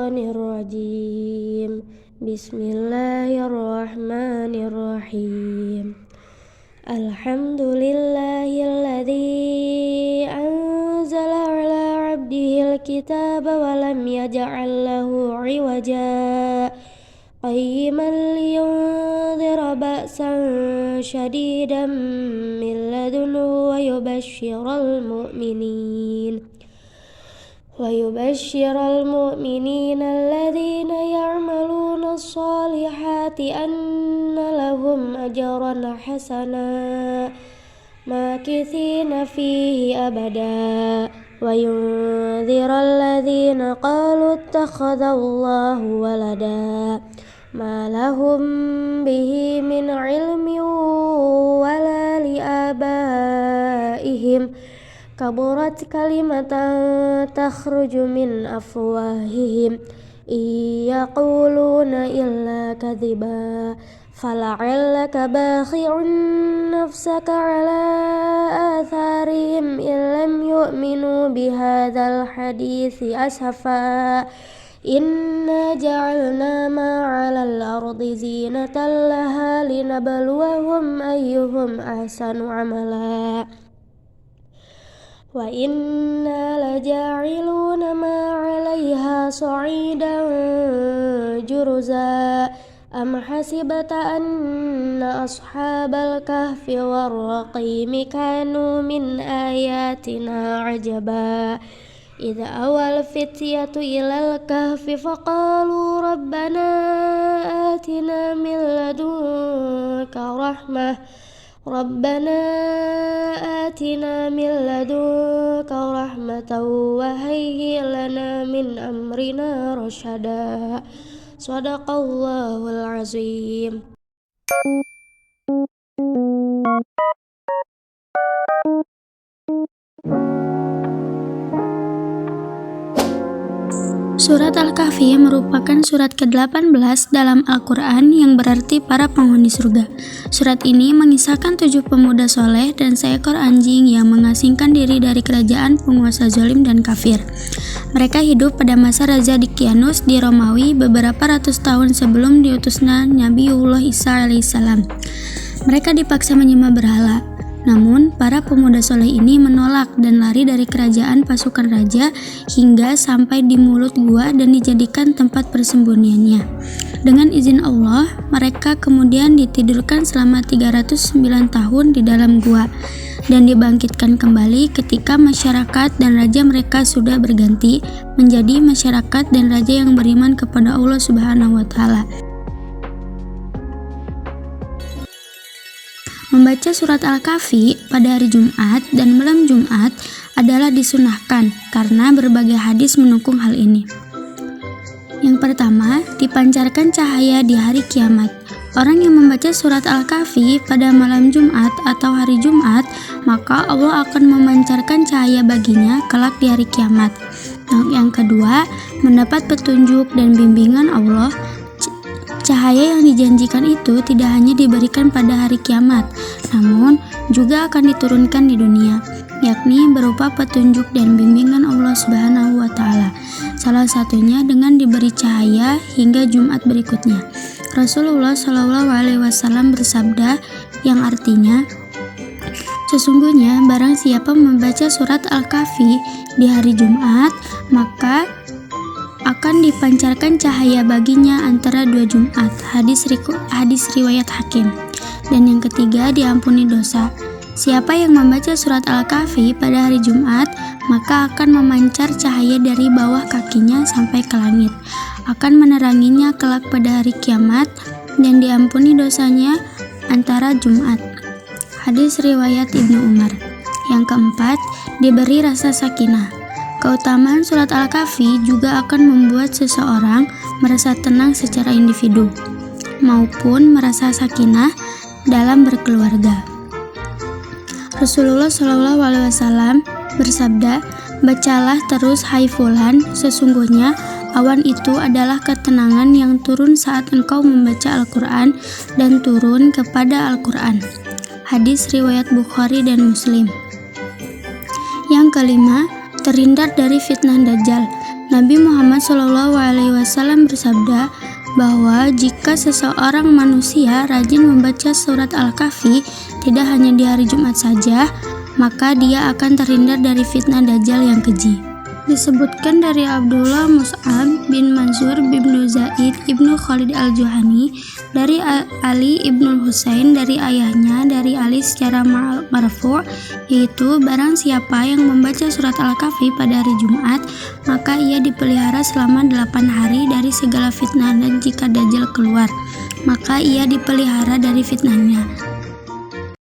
syaitanir rajim. Bismillahirrahmanirrahim. Alhamdulillahilladzi anzala ala abdihil kitaba wa lam yaj'al lahu 'iwaja qayyiman liyunzira ba'san syadidan min ladunhu wa yubashshiral mu'minin alladzina ya'maluna as-salihati anna lahum ajran hasana makithina fihi abada wa yunzira alladzina qalu ittakhadallahu walada ma lahum bihi min ilmin wala li abaihim kaburat kalimatan takhruju min afwahihim yaquluna illa kadhiba fala'allaka bakhi'un nafsaka ala atharihim illam yu'minu bihadzal hadithi ashafa inna ja'alna ma 'alal ardi zinatan laha linabluwahum ayyuhum ahsanu amala wa inna laja'iluna ma 'alaiha sa'idan juruza am hasibata anna ashabal kahfi war-raqimi kanu min ayatina 'ajaba idza awal fityatu ilal kahfi faqalu rabbana atina min ladunka rahmah wa hayyi' lana min amrina rasyada. Shadaqallahul azim. Surat Al-Kahfi merupakan surat ke-18 dalam Al-Quran yang berarti para penghuni surga. Surat ini mengisahkan 7 pemuda soleh dan seekor anjing yang mengasingkan diri dari kerajaan penguasa zalim dan kafir. Mereka hidup pada masa Raja Dikianus di Romawi beberapa ratus tahun sebelum diutusnya Nabiullah Isa alaihissalam. Mereka dipaksa menyembah berhala. Namun, para pemuda soleh ini menolak dan lari dari kerajaan pasukan raja hingga sampai di mulut gua dan dijadikan tempat persembunyiannya. Dengan izin Allah, mereka kemudian ditidurkan selama 309 tahun di dalam gua dan dibangkitkan kembali ketika masyarakat dan raja mereka sudah berganti menjadi masyarakat dan raja yang beriman kepada Allah Subhanahu wa Ta'ala. Membaca surat Al-Kahfi pada hari Jumat dan malam Jumat adalah disunahkan karena berbagai hadis mendukung hal ini. Yang pertama, dipancarkan cahaya di hari kiamat. Orang yang membaca surat Al-Kahfi pada malam Jumat atau hari Jumat, maka Allah akan memancarkan cahaya baginya kelak di hari kiamat. Yang kedua, mendapat petunjuk dan bimbingan Allah. Cahaya yang dijanjikan itu tidak hanya diberikan pada hari kiamat, namun juga akan diturunkan di dunia, yakni berupa petunjuk dan bimbingan Allah Subhanahu wa Ta'ala. Salah satunya dengan diberi cahaya hingga Jumat berikutnya. Rasulullah SAW bersabda yang artinya, sesungguhnya barang siapa membaca surat Al-Kahfi di hari Jumat, maka akan dipancarkan cahaya baginya antara 2 Jumat. Hadis riwayat Hakim. Dan yang ketiga, diampuni dosa. Siapa yang membaca surat Al-Kahfi pada hari Jumat, maka akan memancar cahaya dari bawah kakinya sampai ke langit, akan meneranginya kelak pada hari kiamat, dan diampuni dosanya antara Jumat. Hadis riwayat Ibnu Umar. Yang keempat, diberi rasa sakinah. Keutamaan surat Al-Kahfi juga akan membuat seseorang merasa tenang secara individu maupun merasa sakinah dalam berkeluarga. Rasulullah SAW bersabda, "Bacalah terus hai fulan, sesungguhnya awan itu adalah ketenangan yang turun saat engkau membaca Al-Quran dan turun kepada Al-Quran." Hadis riwayat Bukhari dan Muslim. Yang kelima, terhindar dari fitnah Dajjal. Nabi Muhammad SAW bersabda bahwa jika seseorang manusia rajin membaca surat Al-Kahfi tidak hanya di hari Jumat saja, maka dia akan terhindar dari fitnah Dajjal yang keji. Disebutkan dari Abdullah Mus'ab bin Mansur bin Zaid ibnu Khalid al-Juhani dari Ali ibnu Husain dari ayahnya dari Ali secara marfu', yaitu barang siapa yang membaca surat Al-Kahfi pada hari Jumat, maka ia dipelihara selama 8 hari dari segala fitnah, dan jika Dajjal keluar, maka ia dipelihara dari fitnahnya.